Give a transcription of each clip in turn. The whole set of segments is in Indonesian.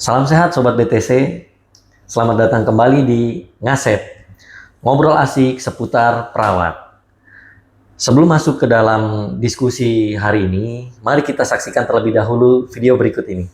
Salam sehat Sobat BTC, selamat datang kembali di Ngasep, ngobrol asik seputar perawat. Sebelum masuk ke dalam diskusi hari ini, mari kita saksikan terlebih dahulu video berikut ini.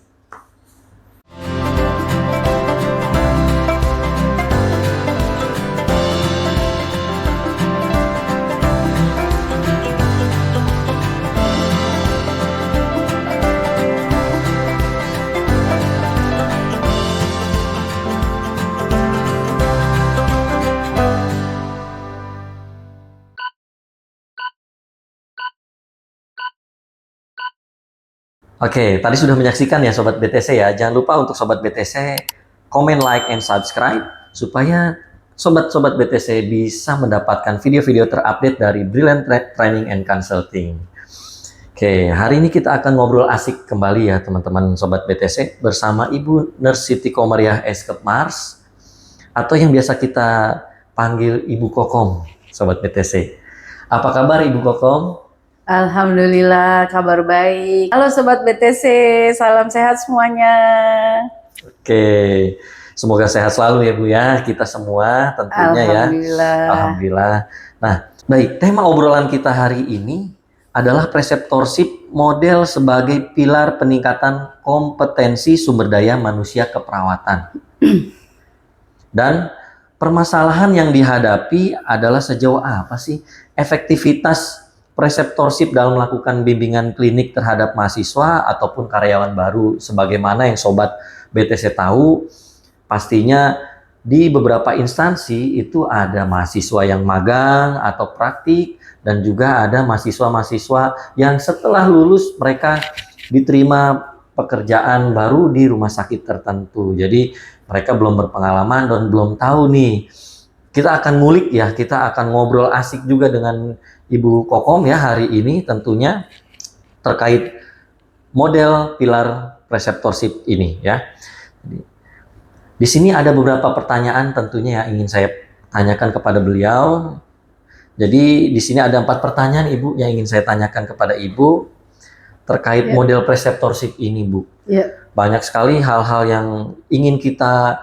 Oke, tadi sudah menyaksikan ya Sobat BTC ya. Jangan lupa untuk Sobat BTC komen, like, and subscribe supaya Sobat-Sobat BTC bisa mendapatkan video-video terupdate dari Brilliant Training and Consulting. Oke, hari ini kita akan ngobrol asik kembali ya teman-teman Sobat BTC bersama Ibu Nurse Siti Komariah Eskep Mars atau yang biasa kita panggil Ibu Kokom, Sobat BTC. Apa kabar Ibu Kokom? Alhamdulillah, kabar baik. Halo Sobat BTC, salam sehat semuanya. Oke, semoga sehat selalu ya Bu ya, kita semua tentunya ya. Alhamdulillah. Nah, baik, tema obrolan kita hari ini adalah preceptorship model sebagai pilar peningkatan kompetensi sumber daya manusia keperawatan. Dan permasalahan yang dihadapi adalah sejauh apa sih efektivitas preceptorship dalam melakukan bimbingan klinik terhadap mahasiswa ataupun karyawan baru. Sebagaimana yang Sobat BTC tahu, pastinya di beberapa instansi itu ada mahasiswa yang magang atau praktik, dan juga ada mahasiswa-mahasiswa yang setelah lulus mereka diterima pekerjaan baru di rumah sakit tertentu. Jadi mereka belum berpengalaman dan belum tahu nih. Kita akan ngulik ya, kita akan ngobrol asik juga dengan Ibu Kokom ya hari ini tentunya terkait model pilar preceptorship ini ya. Di sini ada beberapa pertanyaan tentunya yang ingin saya tanyakan kepada beliau. Jadi di sini ada 4 pertanyaan Ibu yang ingin saya tanyakan kepada Ibu terkait model preceptorship ini Bu. Banyak sekali hal-hal yang ingin kita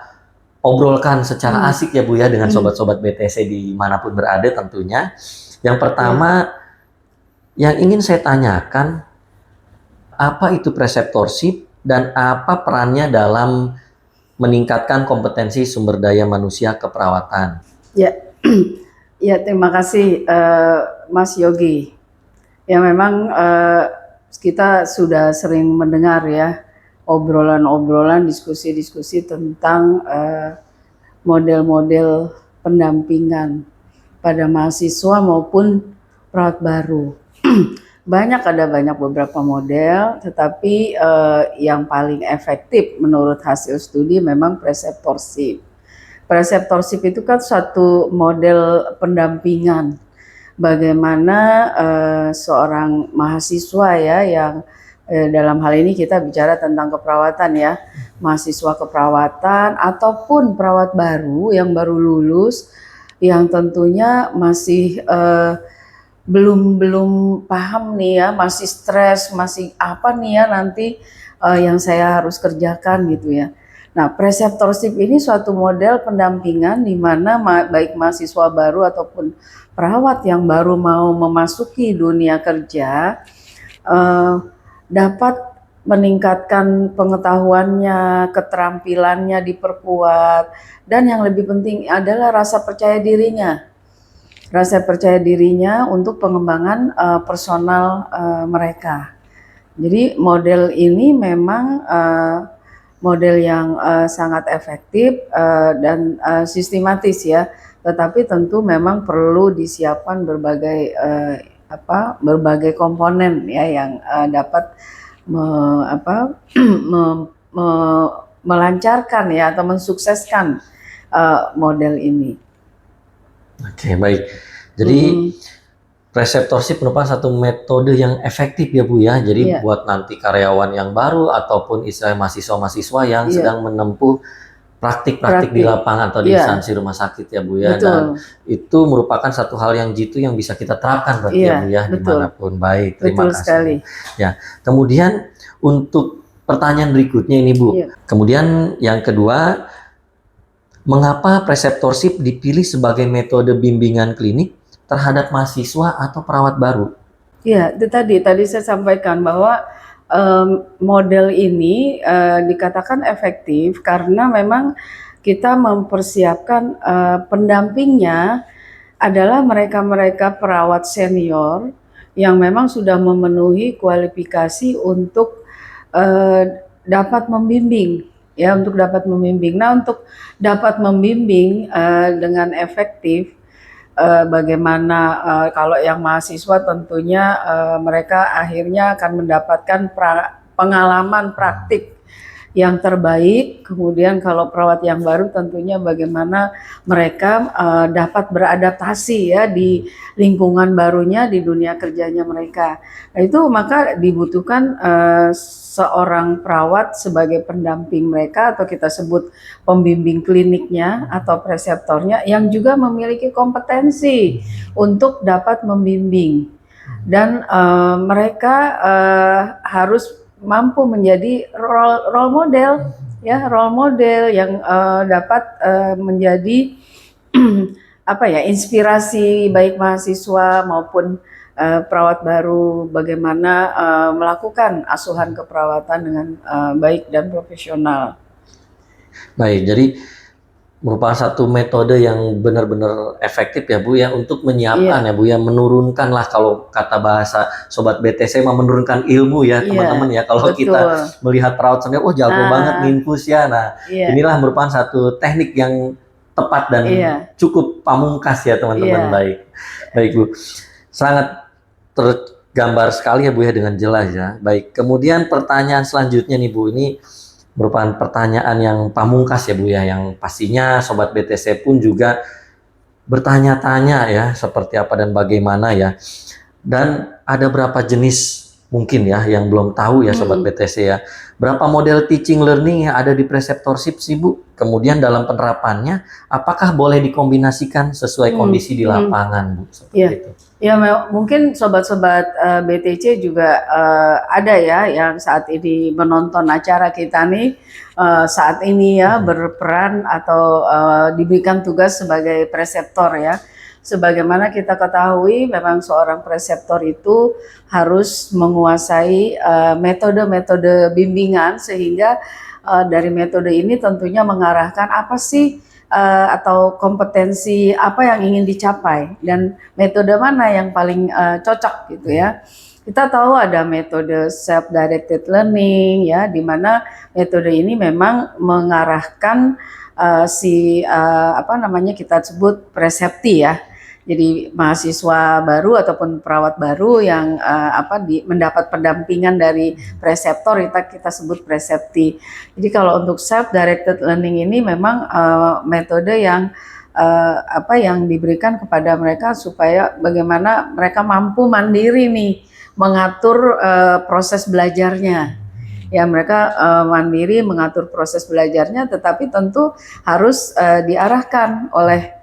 obrolkan secara asik ya Bu ya dengan sobat-sobat BTC dimanapun berada tentunya. Yang pertama yang ingin saya tanyakan, apa itu preceptorship dan apa perannya dalam meningkatkan kompetensi sumber daya manusia keperawatan? Ya, ya terima kasih Mas Yogi. Ya memang kita sudah sering mendengar ya obrolan-obrolan, diskusi-diskusi tentang model-model pendampingan pada mahasiswa maupun perawat baru. Ada banyak beberapa model, tetapi yang paling efektif menurut hasil studi memang preceptorship. Preceptorship itu kan suatu model pendampingan. Bagaimana seorang mahasiswa ya yang dalam hal ini kita bicara tentang keperawatan ya, mahasiswa keperawatan ataupun perawat baru yang baru lulus, yang tentunya masih belum paham nih ya, masih stres, masih apa nih ya nanti yang saya harus kerjakan gitu ya. Nah, preceptorship ini suatu model pendampingan di mana baik mahasiswa baru ataupun perawat yang baru mau memasuki dunia kerja dapat meningkatkan pengetahuannya, keterampilannya diperkuat, dan yang lebih penting adalah rasa percaya dirinya. Rasa percaya dirinya untuk pengembangan personal mereka. Jadi model ini memang model yang sangat efektif dan sistematis ya. Tetapi tentu memang perlu disiapkan berbagai komponen ya yang dapat melancarkan ya atau mensukseskan model ini. Oke, baik. Jadi preceptorship merupakan satu metode yang efektif ya Bu ya. Jadi buat nanti karyawan yang baru ataupun istilah mahasiswa-mahasiswa yang sedang menempuh praktik-praktik di lapangan atau di instansi rumah sakit ya Bu ya. Dan itu merupakan satu hal yang jitu yang bisa kita terapkan berarti ya Bu ya dimanapun. Baik, terima kasih. Sekali. Ya, kemudian untuk pertanyaan berikutnya ini Bu. Iya. Kemudian yang kedua, mengapa preceptorship dipilih sebagai metode bimbingan klinik terhadap mahasiswa atau perawat baru? Iya, itu tadi saya sampaikan bahwa model ini dikatakan efektif karena memang kita mempersiapkan pendampingnya adalah mereka-mereka perawat senior yang memang sudah memenuhi kualifikasi untuk dapat membimbing, ya, untuk dapat membimbing. Nah, untuk dapat membimbing dengan efektif, bagaimana kalau yang mahasiswa tentunya mereka akhirnya akan mendapatkan pengalaman praktik yang terbaik. Kemudian kalau perawat yang baru tentunya bagaimana mereka dapat beradaptasi ya di lingkungan barunya, di dunia kerjanya mereka. Nah, itu maka dibutuhkan seorang perawat sebagai pendamping mereka, atau kita sebut pembimbing kliniknya atau preseptornya, yang juga memiliki kompetensi untuk dapat membimbing. Dan mereka harus mampu menjadi role model, ya, role model yang dapat menjadi apa ya, inspirasi baik mahasiswa maupun perawat baru, bagaimana melakukan asuhan keperawatan dengan baik dan profesional. Baik, jadi merupakan satu metode yang benar-benar efektif ya Bu ya, untuk menyiapkan ya Bu ya, menurunkan lah, kalau kata bahasa Sobat BTC mah menurunkan ilmu ya teman-teman ya. Kalau kita melihat perawat sendiri, oh jago banget nginfus ya. Nah inilah merupakan satu teknik yang tepat dan cukup pamungkas ya teman-teman. Baik Bu, sangat tergambar sekali ya Bu ya, dengan jelas ya. Baik, kemudian pertanyaan selanjutnya nih Bu, ini merupakan pertanyaan yang pamungkas ya Bu ya, yang pastinya Sobat BTC pun juga bertanya-tanya ya, seperti apa dan bagaimana ya. Dan ada berapa jenis mungkin ya yang belum tahu ya Sobat BTC ya. Berapa model teaching learning yang ada di preceptorship sih Bu? Kemudian dalam penerapannya, apakah boleh dikombinasikan sesuai kondisi di lapangan Bu? Seperti itu. Ya, mungkin sobat-sobat BTC juga ada ya yang saat ini menonton acara kita nih, saat ini ya berperan atau diberikan tugas sebagai preseptor ya. Sebagaimana kita ketahui, memang seorang preseptor itu harus menguasai metode-metode bimbingan, sehingga dari metode ini tentunya mengarahkan apa sih atau kompetensi apa yang ingin dicapai dan metode mana yang paling cocok gitu ya. Kita tahu ada metode self-directed learning ya, di mana metode ini memang mengarahkan kita sebut presepti ya. Jadi mahasiswa baru ataupun perawat baru yang mendapat pendampingan dari preseptor, kita sebut presepti. Jadi kalau untuk self-directed learning ini memang metode yang yang diberikan kepada mereka supaya bagaimana mereka mampu mandiri nih mengatur proses belajarnya. Ya, mereka mandiri mengatur proses belajarnya, tetapi tentu harus diarahkan oleh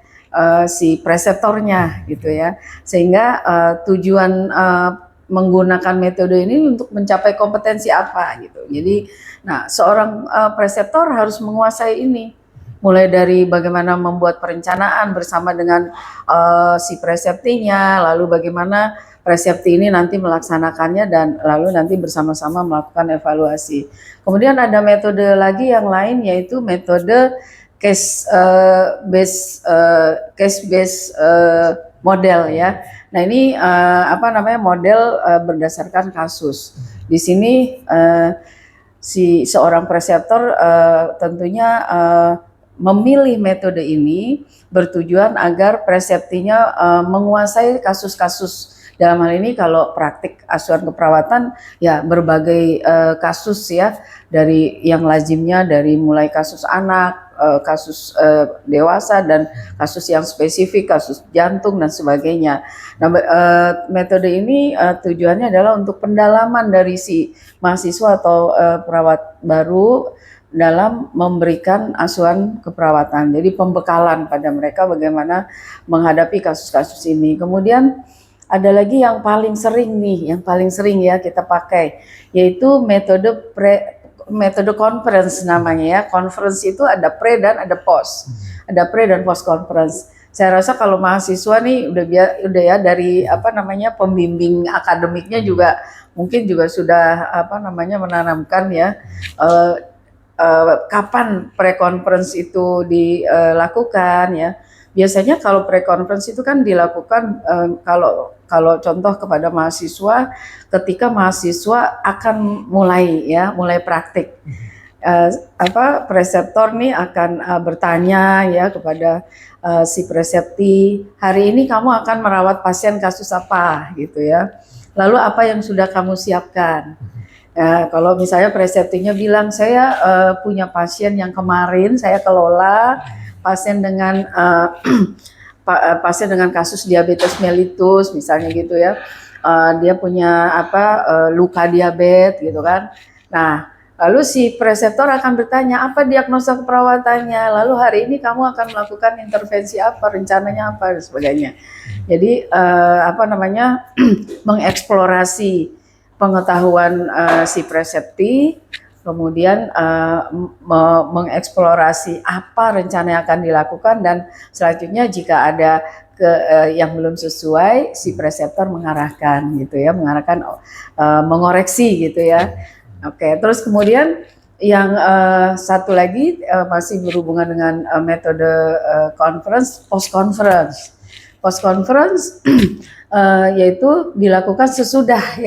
si preseptornya gitu ya, sehingga tujuan menggunakan metode ini untuk mencapai kompetensi apa gitu. Jadi, nah, seorang preseptor harus menguasai ini, mulai dari bagaimana membuat perencanaan bersama dengan si preseptinya, lalu bagaimana presepti ini nanti melaksanakannya, dan lalu nanti bersama-sama melakukan evaluasi. Kemudian ada metode lagi yang lain, yaitu metode case based model ya. Nah, ini model berdasarkan kasus. Di sini si seorang preseptor tentunya memilih metode ini bertujuan agar preseptinya menguasai kasus-kasus. Dalam hal ini kalau praktik asuhan keperawatan ya berbagai kasus ya, dari yang lazimnya dari mulai kasus anak, kasus dewasa, dan kasus yang spesifik, kasus jantung dan sebagainya. Nah, metode ini tujuannya adalah untuk pendalaman dari si mahasiswa atau perawat baru dalam memberikan asuhan keperawatan. Jadi pembekalan pada mereka bagaimana menghadapi kasus-kasus ini. Kemudian ada lagi yang paling sering ya kita pakai, yaitu metode metode conference namanya ya. Conference itu ada pre dan ada post. Ada pre dan post conference. Saya rasa kalau mahasiswa nih udah ya dari pembimbing akademiknya juga mungkin juga sudah menanamkan ya kapan pre-conference itu dilakukan ya. Biasanya kalau pre-conference itu kan dilakukan kalau contoh kepada mahasiswa ketika mahasiswa akan mulai praktik. Preseptor nih akan bertanya ya kepada si presepti, hari ini kamu akan merawat pasien kasus apa gitu ya. Lalu apa yang sudah kamu siapkan? Kalau misalnya preseptinya bilang saya punya pasien yang kemarin saya kelola, pasien dengan pasien dengan kasus diabetes mellitus misalnya gitu ya, dia punya luka diabetes gitu kan. Nah, lalu si preseptor akan bertanya apa diagnosa keperawatannya, lalu hari ini kamu akan melakukan intervensi apa, rencananya apa dan sebagainya. Jadi mengeksplorasi pengetahuan si presepti, kemudian mengeksplorasi apa rencana yang akan dilakukan, dan selanjutnya jika ada yang belum sesuai, si preseptor mengarahkan gitu ya, mengoreksi gitu ya. Oke, terus kemudian yang satu lagi masih berhubungan dengan metode conference, post conference. Post conference yaitu dilakukan sesudah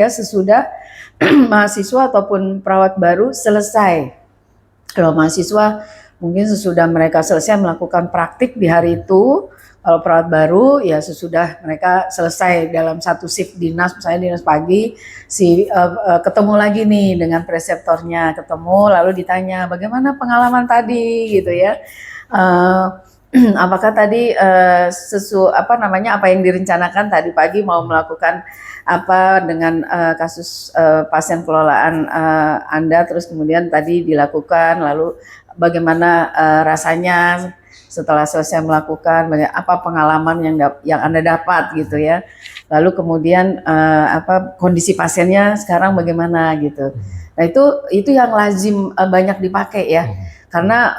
mahasiswa ataupun perawat baru selesai. Kalau mahasiswa mungkin sesudah mereka selesai melakukan praktik di hari itu, kalau perawat baru ya sesudah mereka selesai dalam satu shift dinas, misalnya dinas pagi, ketemu lagi nih dengan preseptornya, lalu ditanya bagaimana pengalaman tadi gitu ya. Apakah tadi apa yang direncanakan tadi pagi mau melakukan apa dengan kasus pasien kelolaan Anda, terus kemudian tadi dilakukan, lalu bagaimana rasanya setelah selesai melakukan, apa pengalaman yang Anda dapat gitu ya. Lalu kemudian kondisi pasiennya sekarang bagaimana gitu. Nah, itu yang lazim banyak dipakai ya. Karena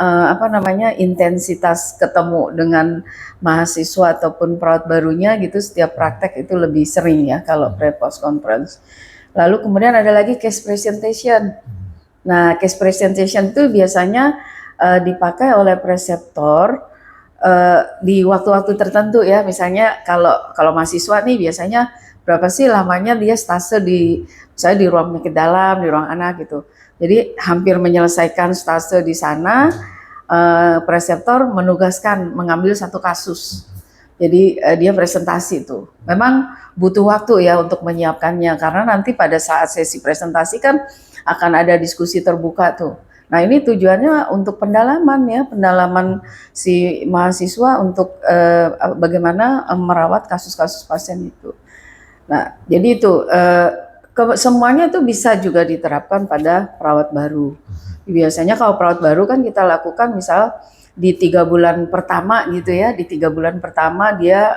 intensitas ketemu dengan mahasiswa ataupun perawat barunya gitu setiap praktek itu lebih sering ya kalau pre-post conference. Lalu kemudian ada lagi case presentation. Nah, case presentation itu biasanya dipakai oleh preseptor di waktu-waktu tertentu ya. Misalnya kalau mahasiswa nih biasanya berapa sih lamanya dia stase misalnya di ruang penyakit dalam, di ruang anak gitu. Jadi hampir menyelesaikan stase di sana, preseptor menugaskan mengambil satu kasus. Jadi dia presentasi itu. Memang butuh waktu ya untuk menyiapkannya, karena nanti pada saat sesi presentasi kan akan ada diskusi terbuka tuh. Nah, ini tujuannya untuk pendalaman si mahasiswa untuk bagaimana merawat kasus-kasus pasien itu. Nah, jadi itu semuanya itu bisa juga diterapkan pada perawat baru. Biasanya kalau perawat baru kan kita lakukan misal di 3 bulan pertama gitu ya, di 3 bulan pertama dia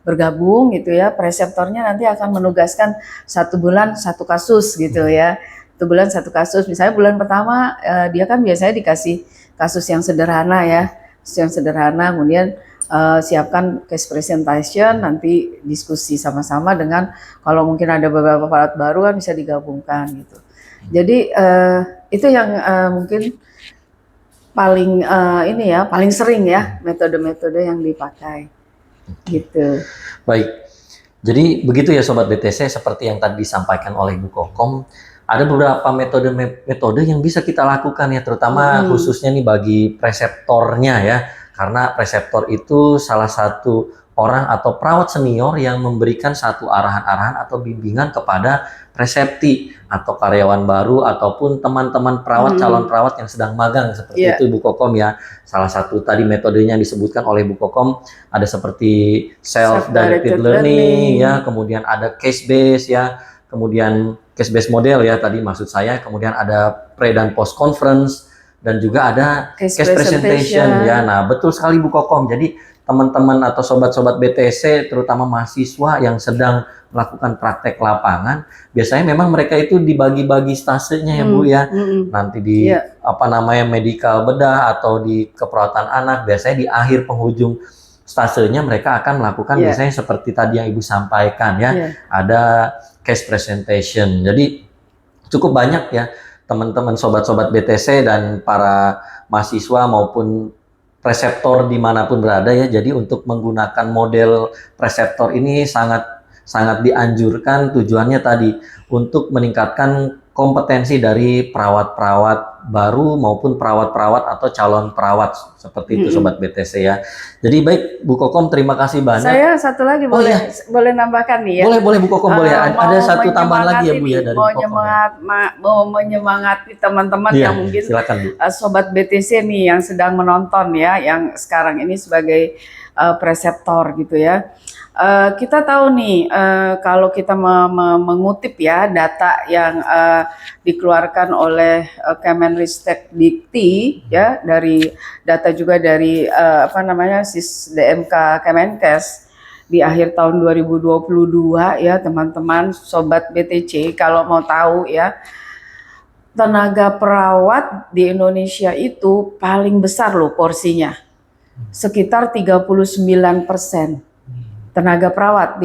bergabung gitu ya, preseptornya nanti akan menugaskan 1 bulan 1 kasus gitu ya. 1 bulan 1 kasus, misalnya bulan pertama dia kan biasanya dikasih kasus yang sederhana ya, kemudian siapkan case presentation, nanti diskusi sama-sama dengan kalau mungkin ada beberapa perawat baru kan bisa digabungkan gitu. Jadi itu yang mungkin paling paling sering ya metode-metode yang dipakai gitu. Baik, jadi begitu ya Sobat BTC, seperti yang tadi disampaikan oleh Bu Kokom, ada beberapa metode yang bisa kita lakukan ya, terutama khususnya nih bagi preseptornya ya. Karena preseptor itu salah satu orang atau perawat senior yang memberikan satu arahan-arahan atau bimbingan kepada presepti atau karyawan baru ataupun teman-teman perawat, calon perawat yang sedang magang seperti itu Bu Kokom ya. Salah satu tadi metodenya yang disebutkan oleh Bu Kokom ada seperti self-directed learning ya, kemudian ada case base ya, kemudian case base model ya tadi maksud saya, kemudian ada pre dan post conference, dan juga ada case presentation ya. Nah, betul sekali Bu Kokom. Jadi teman-teman atau sobat-sobat BTC, terutama mahasiswa yang sedang melakukan praktek lapangan, biasanya memang mereka itu dibagi-bagi stasenya ya Bu ya. Nanti di apa namanya medical bedah atau di keperawatan anak, biasanya di akhir penghujung stasenya mereka akan melakukan biasanya seperti tadi yang Ibu sampaikan ya, ada case presentation. Jadi cukup banyak ya teman-teman sobat-sobat BTC dan para mahasiswa maupun preseptor dimanapun berada ya. Jadi untuk menggunakan model preseptor ini sangat dianjurkan, tujuannya tadi untuk meningkatkan kompetensi dari perawat-perawat baru maupun perawat-perawat atau calon perawat seperti itu Sobat BTC ya. Jadi baik Bu Kokom, terima kasih banyak. Saya satu lagi boleh nambahkan nih ya. Boleh Bu Kokom boleh. Ada satu tambahan lagi ya Bu ya dari Bu Kokom. Mau menyemangati teman-teman yang mungkin silakan, Bu. Sobat BTC nih yang sedang menonton ya, yang sekarang ini sebagai preseptor gitu ya. Kita tahu nih kalau kita mengutip ya data yang dikeluarkan oleh Kemenristek-Dikti ya, dari data juga dari SIS-DMK Kemenkes di akhir tahun 2022 ya teman-teman Sobat BTC, kalau mau tahu ya, tenaga perawat di Indonesia itu paling besar loh porsinya, sekitar 39%. Tenaga perawat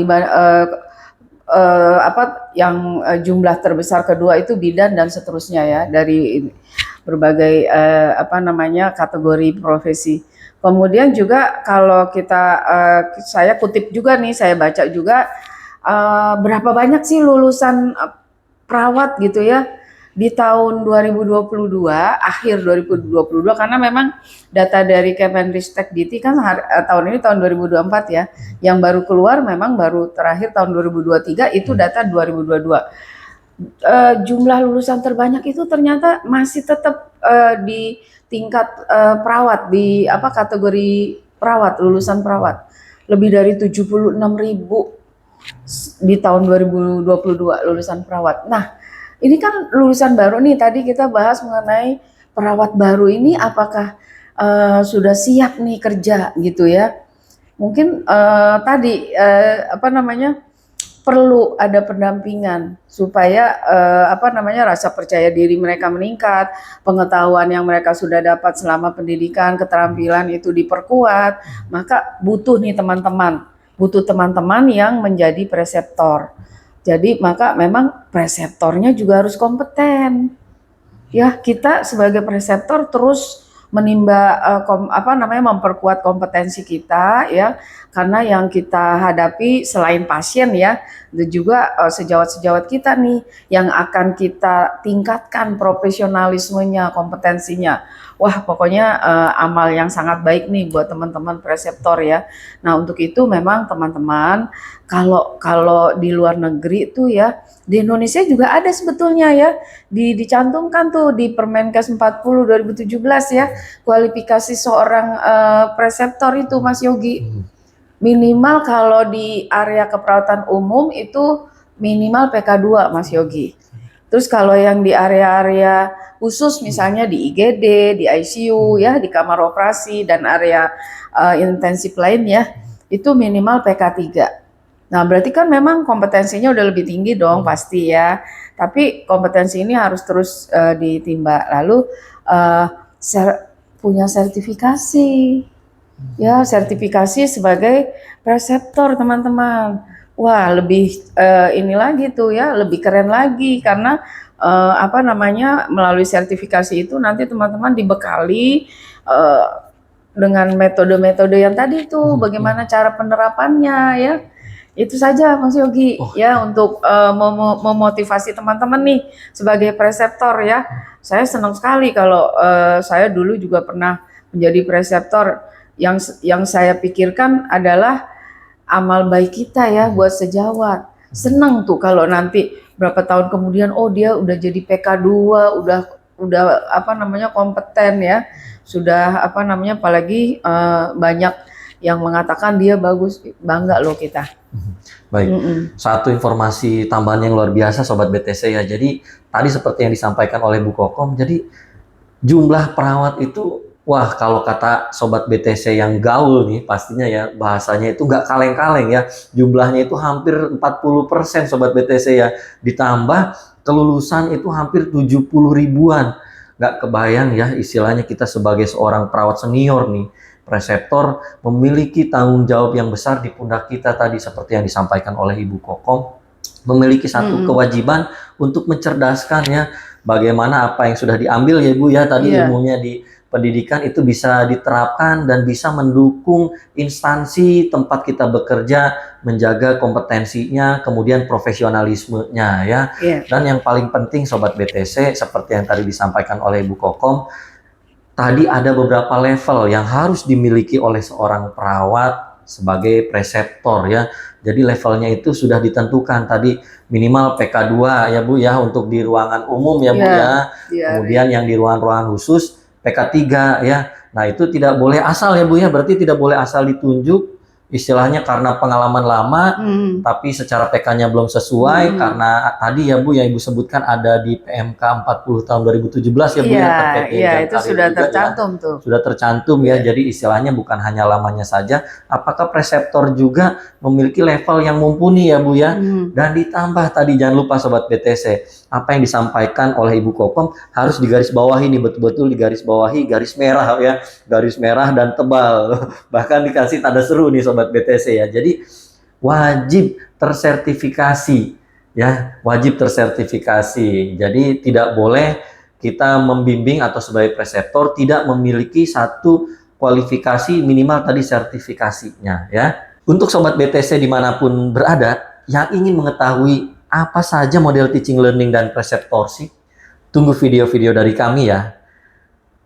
yang jumlah terbesar kedua itu bidan dan seterusnya ya, dari berbagai kategori profesi. Kemudian juga kalau saya kutip juga nih, saya baca juga berapa banyak sih lulusan perawat gitu ya di tahun 2022, akhir 2022, karena memang data dari Kemenristek-Dikti kan tahun ini tahun 2024 ya, yang baru keluar memang baru terakhir tahun 2023, itu data 2022. Jumlah lulusan terbanyak itu ternyata masih tetap di tingkat perawat, di kategori perawat, lulusan perawat, lebih dari 76.000 di tahun 2022 lulusan perawat. Nah, ini kan lulusan baru nih, tadi kita bahas mengenai perawat baru ini apakah sudah siap nih kerja gitu ya. Mungkin tadi perlu ada pendampingan supaya rasa percaya diri mereka meningkat, pengetahuan yang mereka sudah dapat selama pendidikan, keterampilan itu diperkuat. Maka butuh teman-teman yang menjadi preseptor. Jadi maka memang preseptornya juga harus kompeten. Ya, kita sebagai preseptor terus memperkuat kompetensi kita ya, karena yang kita hadapi selain pasien ya, juga sejawat-sejawat kita nih yang akan kita tingkatkan profesionalismenya, kompetensinya. Wah, pokoknya amal yang sangat baik nih buat teman-teman preseptor ya. Nah, untuk itu memang teman-teman kalau di luar negeri tuh ya, di Indonesia juga ada sebetulnya ya, dicantumkan tuh di Permenkes 40 2017 ya, kualifikasi seorang preseptor itu Mas Yogi. Minimal kalau di area keperawatan umum itu minimal PK2 Mas Yogi. Terus kalau yang di area-area khusus misalnya di IGD, di ICU ya, di kamar operasi dan area intensif lain ya, itu minimal PK3. Nah, berarti kan memang kompetensinya udah lebih tinggi dong pasti ya. Tapi kompetensi ini harus terus ditimba. Lalu punya sertifikasi. Ya, sertifikasi sebagai preseptor teman-teman. Wah, lebih ini lagi tuh ya, lebih keren lagi karena melalui sertifikasi itu nanti teman-teman dibekali dengan metode-metode yang tadi tuh, bagaimana cara penerapannya ya. Itu saja Mas Yogi ya, untuk memotivasi teman-teman nih sebagai preseptor ya. Saya senang sekali kalau saya dulu juga pernah menjadi preseptor. Yang saya pikirkan adalah amal baik kita ya buat sejawat. Senang tuh kalau nanti berapa tahun kemudian dia udah jadi PK2, udah kompeten ya. Sudah apalagi banyak yang mengatakan dia bagus, bangga loh kita. Baik, satu informasi tambahan yang luar biasa Sobat BTC ya. Jadi tadi seperti yang disampaikan oleh Bu Kokom, jadi jumlah perawat itu Wah, kalau kata Sobat BTC yang gaul nih, pastinya ya bahasanya itu nggak kaleng-kaleng ya. Jumlahnya itu hampir 40% Sobat BTC ya. Ditambah kelulusan itu hampir 70 ribuan. Nggak kebayang ya istilahnya kita sebagai seorang perawat senior nih, preseptor memiliki tanggung jawab yang besar di pundak kita tadi seperti yang disampaikan oleh Ibu Kokom. Memiliki satu kewajiban untuk mencerdaskan ya bagaimana apa yang sudah diambil ya Bu ya tadi ilmunya di pendidikan itu bisa diterapkan dan bisa mendukung instansi tempat kita bekerja, menjaga kompetensinya, kemudian profesionalismenya ya. Dan yang paling penting Sobat BTC, seperti yang tadi disampaikan oleh Ibu Kokom, tadi ada beberapa level yang harus dimiliki oleh seorang perawat sebagai preseptor ya. Jadi levelnya itu sudah ditentukan tadi minimal PK2 ya Bu ya untuk di ruangan umum ya Bu ya. Kemudian yang di ruangan-ruangan khusus PK3 ya. Nah, itu tidak boleh asal ya Bu ya. Berarti tidak boleh asal ditunjuk istilahnya karena pengalaman lama tapi secara PK-nya belum sesuai karena tadi ya Bu yang Ibu sebutkan ada di PMK 40 tahun 2017 ya Bu ya terkait Iya, itu sudah tercantum ya. tuh. Sudah tercantum ya. Jadi istilahnya bukan hanya lamanya saja, apakah preseptor juga memiliki level yang mumpuni ya Bu ya. Dan ditambah tadi jangan lupa Sobat BTC, apa yang disampaikan oleh Ibu Kokom harus digarisbawahi nih, betul-betul digarisbawahi, garis merah ya, garis merah dan tebal. Bahkan dikasih tanda seru nih Sobat BTC ya. Jadi wajib tersertifikasi ya, wajib tersertifikasi. Jadi tidak boleh kita membimbing atau sebagai preseptor tidak memiliki satu kualifikasi minimal tadi sertifikasinya ya. Untuk Sobat BTC dimanapun berada yang ingin mengetahui apa saja model teaching learning dan preceptorship, tunggu video-video dari kami ya.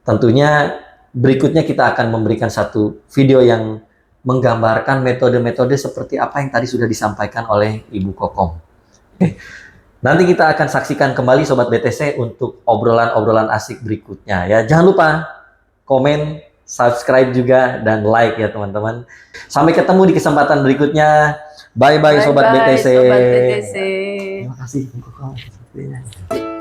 Tentunya berikutnya kita akan memberikan satu video yang menggambarkan metode-metode seperti apa yang tadi sudah disampaikan oleh Ibu Kokom. Nanti kita akan saksikan kembali Sobat BTC untuk obrolan-obrolan asik berikutnya ya. Jangan lupa komen, subscribe juga, dan like ya teman-teman. Sampai ketemu di kesempatan berikutnya. Bye-bye Sobat BTC. Sobat BTC. Terima kasih.